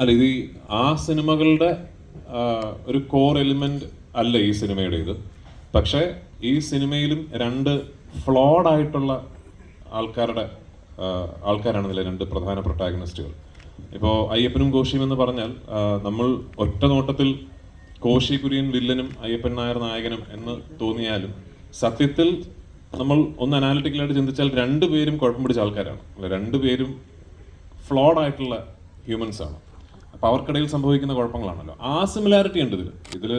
അല്ല, ഇത് ആ സിനിമകളുടെ ഒരു കോർ എലിമെന്റ് അല്ല ഈ സിനിമയുടെ ഇത്. പക്ഷേ ഈ സിനിമയിലും രണ്ട് ഫ്ലോഡ് ആയിട്ടുള്ള ആൾക്കാരാണ് ഇതിലെ രണ്ട് പ്രധാന പ്രൊട്ടാഗണിസ്റ്റുകൾ. ഇപ്പോൾ അയ്യപ്പനും കോശിയും എന്ന് പറഞ്ഞാൽ നമ്മൾ ഒറ്റ നോട്ടത്തിൽ കോശി കുര്യൻ വില്ലനും അയ്യപ്പൻ നായർ നായകനും എന്ന് തോന്നിയാലും സത്യത്തിൽ നമ്മൾ ഒന്ന് അനാലിറ്റിക്കലായിട്ട് ചിന്തിച്ചാൽ രണ്ടുപേരും കുഴപ്പം പിടിച്ച ആൾക്കാരാണ്. അല്ല, രണ്ടുപേരും ഫ്ലോഡ് ആയിട്ടുള്ള ഹ്യൂമൻസ് ആണ്. അപ്പോൾ അവർക്കിടയിൽ സംഭവിക്കുന്ന കുഴപ്പങ്ങളാണല്ലോ. ആ സിമിലാരിറ്റി ഉണ്ട് ഇതിൽ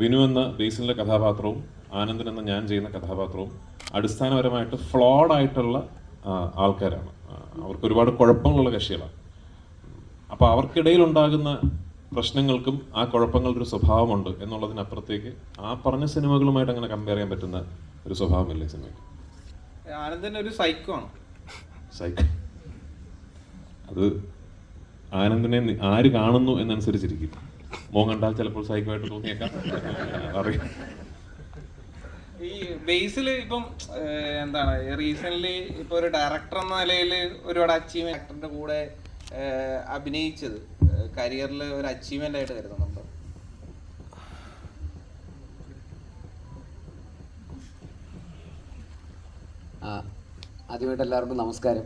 വിനു എന്ന ബേസിലെ കഥാപാത്രവും ആനന്ദൻ എന്ന ഞാൻ ചെയ്യുന്ന കഥാപാത്രവും അടിസ്ഥാനപരമായിട്ട് ഫ്ലോഡ് ആയിട്ടുള്ള ആൾക്കാരാണ്. അവർക്ക് ഒരുപാട് കുഴപ്പങ്ങളുള്ള കക്ഷികളാണ്. അപ്പോൾ അവർക്കിടയിൽ ഉണ്ടാകുന്ന പ്രശ്നങ്ങൾക്കും ആ കുഴപ്പങ്ങളുടെ ഒരു സ്വഭാവമുണ്ട് എന്നുള്ളതിനപ്പുറത്തേക്ക് ആ പറഞ്ഞ സിനിമകളുമായിട്ട് അങ്ങനെ കമ്പയർ ചെയ്യാൻ പറ്റുന്ന ഒരു സ്വഭാവമില്ല ഈ സിനിമയ്ക്ക്. ആനന്ദൻ ഒരു സൈക്കോ ആണ്. സൈക്കോ അത് ആനന്ദിനെ ആര് കാണുന്നു എന്നനുസരിച്ചിരിക്കും. മോൻ കണ്ടാൽ ചിലപ്പോൾ സൈക്കോ ആയിട്ട് തോന്നിയേക്കാം, അറിയാം. ഈ ബേസിൽ ഇപ്പം എന്താണ് റീസെന്റ് ഇപ്പൊ ഒരു ഡയറക്ടർ എന്ന നിലയിൽ ഒരുപാട് അച്ചീവ്മെന്റ് ആക്ടറിന്റെ കൂടെ അഭിനയിച്ചത് കരിയറിൽ ഒരു അച്ചീവ്മെന്റ് ആയിട്ട് കരുതുന്നുണ്ട്? ആദ്യമായിട്ട് എല്ലാവർക്കും നമസ്കാരം.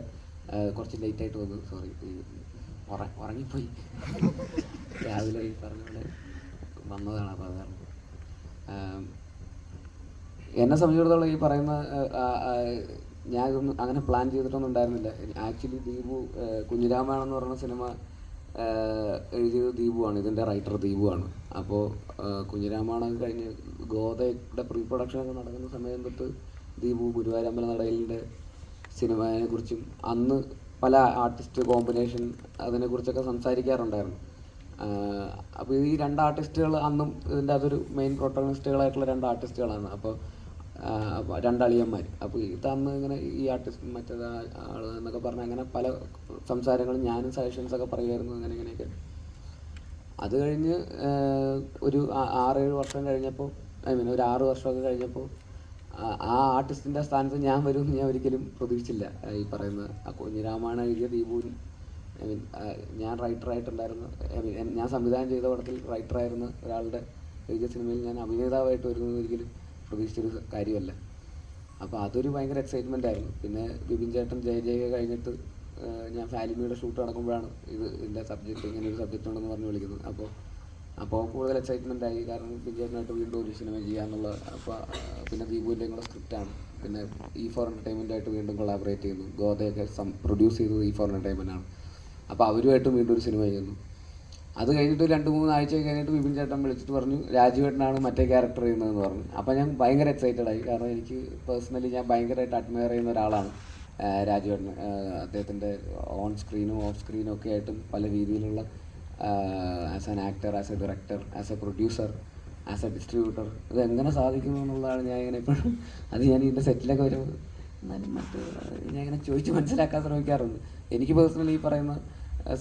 കുറച്ച് ലേറ്റ് ആയിട്ട് വന്നു, സോറി. ഉറങ്ങിപ്പോയി, രാവിലെ ഈ പറഞ്ഞ പോലെ വന്നതാണ്. അപ്പോൾ അതാണ് എന്നെ സംബന്ധിച്ചിടത്തോളം ഈ പറയുന്ന ഞാൻ ഇതൊന്നും അങ്ങനെ പ്ലാൻ ചെയ്തിട്ടൊന്നും ഉണ്ടായിരുന്നില്ല. ആക്ച്വലി ദീപു കുഞ്ഞിരാമായണം പറയുന്ന സിനിമ എഴുതിയത് ദീപുവാണ്, ഇതിൻ്റെ റൈറ്റർ ദീപുവാണ്. അപ്പോൾ കുഞ്ഞിരാമായണം കഴിഞ്ഞ് ഗോതയുടെ പ്രീ പ്രൊഡക്ഷനൊക്കെ നടക്കുന്ന സമയം തൊട്ട് ദീപു ഗുരുവായൂരമ്പല നടയിലിൻ്റെ സിനിമയെക്കുറിച്ചും അന്ന് പല ആർട്ടിസ്റ്റ് കോമ്പിനേഷൻ അതിനെക്കുറിച്ചൊക്കെ സംസാരിക്കാറുണ്ടായിരുന്നു. അപ്പോൾ ഈ രണ്ട് ആർട്ടിസ്റ്റുകൾ അന്നും ഇതിൻ്റെ അതൊരു മെയിൻ പ്രൊട്ടഗണിസ്റ്റുകളായിട്ടുള്ള രണ്ട് ആർട്ടിസ്റ്റുകളാണ്. അപ്പോൾ രണ്ടളിയന്മാർ. അപ്പോൾ ഇതന്ന് ഇങ്ങനെ ഈ ആർട്ടിസ്റ്റ് മറ്റേത് ആൾ എന്നൊക്കെ പറഞ്ഞാൽ അങ്ങനെ പല സംസാരങ്ങളും ഞാനും സജഷൻസൊക്കെ പറയുമായിരുന്നു, അങ്ങനെ ഇങ്ങനെയൊക്കെ. അത് കഴിഞ്ഞ് ഒരു 6-7 വർഷം കഴിഞ്ഞപ്പോൾ, ഒരു 6 വർഷമൊക്കെ കഴിഞ്ഞപ്പോൾ ആ ആർട്ടിസ്റ്റിൻ്റെ സ്ഥാനത്ത് ഞാൻ വരുമെന്ന് ഞാൻ ഒരിക്കലും പ്രതീക്ഷിച്ചില്ല. ഈ പറയുന്ന കുഞ്ഞിരാമായണം എഴുതിയ ദീപുവിൻ ഞാൻ റൈറ്ററായിട്ടുണ്ടായിരുന്നു. ഞാൻ സംവിധാനം ചെയ്ത പടത്തിൽ റൈറ്ററായിരുന്ന ഒരാളുടെ എഴുതിയ സിനിമയിൽ ഞാൻ അഭിനേതാവായിട്ട് വരുന്നത് ഒരിക്കലും പ്രതീക്ഷിച്ചൊരു കാര്യമല്ല. അപ്പോൾ അതൊരു ഭയങ്കര എക്സൈറ്റ്മെൻ്റ് ആയിരുന്നു. പിന്നെ ബിബിൻ ചേട്ടൻ ജയ കഴിഞ്ഞിട്ട് ഞാൻ ഫാലിമിയുടെ ഷൂട്ട് നടക്കുമ്പോഴാണ് ഇതിൻ്റെ സബ്ജക്റ്റ് ഇങ്ങനെ ഒരു സബ്ജക്റ്റ് ഉണ്ടെന്ന് പറഞ്ഞ് വിളിക്കുന്നത്. അപ്പോൾ കൂടുതൽ എക്സൈറ്റ്മെൻ്റ് ആയി. കാരണം ബിബിൻ ചേട്ടനായിട്ട് വീണ്ടും ഒരു സിനിമ ചെയ്യാന്നുള്ള. അപ്പോൾ പിന്നെ ദീപുവിൻ്റെയും കൂടെ സ്ക്രിപ്റ്റാണ്. പിന്നെ E4 എൻ്റർടൈൻമെൻറ്റായിട്ട് വീണ്ടും കൊളാബറേറ്റ് ചെയ്യുന്നു. ഗോതയൊക്കെ പ്രൊഡ്യൂസ് ചെയ്തത് E4 എൻ്റർടൈൻമെൻറ്റാണ്. അപ്പോൾ അവരുമായിട്ടും വീണ്ടും ഒരു സിനിമ ചെയ്യുന്നു. അത് കഴിഞ്ഞിട്ട് 2-3 ആഴ്ച കഴിഞ്ഞിട്ട് ബിബിൻ ചേട്ടൻ വിളിച്ചിട്ട് പറഞ്ഞു രാജുവേട്ടനാണ് മറ്റേ ക്യാരക്ടർ ചെയ്യുന്നതെന്ന് പറഞ്ഞു. അപ്പോൾ ഞാൻ ഭയങ്കര എക്സൈറ്റഡ് ആയി. കാരണം എനിക്ക് പേഴ്സണലി ഞാൻ ഭയങ്കരമായിട്ട് അഡ്മയർ ചെയ്യുന്ന ഒരാളാണ് രാജുവേട്ടൻ. അദ്ദേഹത്തിൻ്റെ ഓൺ സ്ക്രീനും ഓഫ് സ്ക്രീനും ഒക്കെ ആയിട്ടും പല രീതിയിലുള്ള as an actor, as A director, as A producer, as A distributor ഇതെങ്ങനെ സാധിക്കുന്നു എന്നുള്ളതാണ് ഞാൻ ഇങ്ങനെ ഇപ്പോഴും അത് ഞാൻ ഇതിൻ്റെ സെറ്റിലൊക്കെ വരുമ്പോൾ എന്നാലും ഞാൻ ഇങ്ങനെ ചോദിച്ച് മനസ്സിലാക്കാൻ ശ്രമിക്കാറുണ്ട്. എനിക്ക് പേഴ്സണലി ഈ പറയുന്ന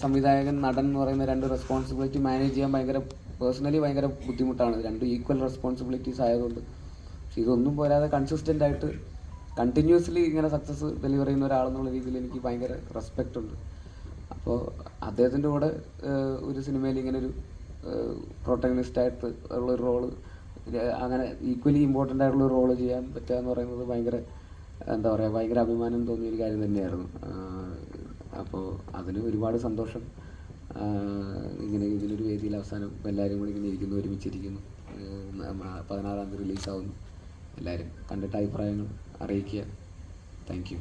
സംവിധായകൻ, നടൻ എന്ന് പറയുന്ന രണ്ട് റെസ്പോൺസിബിലിറ്റി മാനേജ് ചെയ്യാൻ ഭയങ്കര ബുദ്ധിമുട്ടാണ്. രണ്ട് ഈക്വൽ റെസ്പോൺസിബിലിറ്റീസ് ആയതുകൊണ്ട്. പക്ഷേ ഇതൊന്നും പോരാതെ കൺസിസ്റ്റൻ്റ് ആയിട്ട് കണ്ടിന്യൂസ്ലി ഇങ്ങനെ സക്സസ് ഡെലിവർ ചെയ്യുന്ന ഒരാളെന്നുള്ള രീതിയിൽ എനിക്ക് ഭയങ്കര റെസ്പെക്റ്റ് ഉണ്ട്. അപ്പോൾ അദ്ദേഹത്തിൻ്റെ കൂടെ ഒരു സിനിമയിൽ ഇങ്ങനൊരു പ്രൊട്ടഗണിസ്റ്റായിട്ട് ഉള്ളൊരു റോള്, അങ്ങനെ ഈക്വലി ഇമ്പോർട്ടൻ്റ് ആയിട്ടുള്ളൊരു റോള് ചെയ്യാൻ പറ്റുക എന്ന് പറയുന്നത് ഭയങ്കര അഭിമാനം തോന്നിയൊരു കാര്യം തന്നെയായിരുന്നു. അപ്പോൾ അതിന് ഒരുപാട് സന്തോഷം. ഇതിനൊരു വേദിയിൽ അവസാനം എല്ലാവരും കൂടി ഇങ്ങനെ ഇരിക്കുന്നു, ഒരുമിച്ചിരിക്കുന്നു. 16-ാം തീയതി റിലീസാവുന്നു. എല്ലാവരും കണ്ടിട്ട് അഭിപ്രായങ്ങൾ അറിയിക്കുക. Thank you.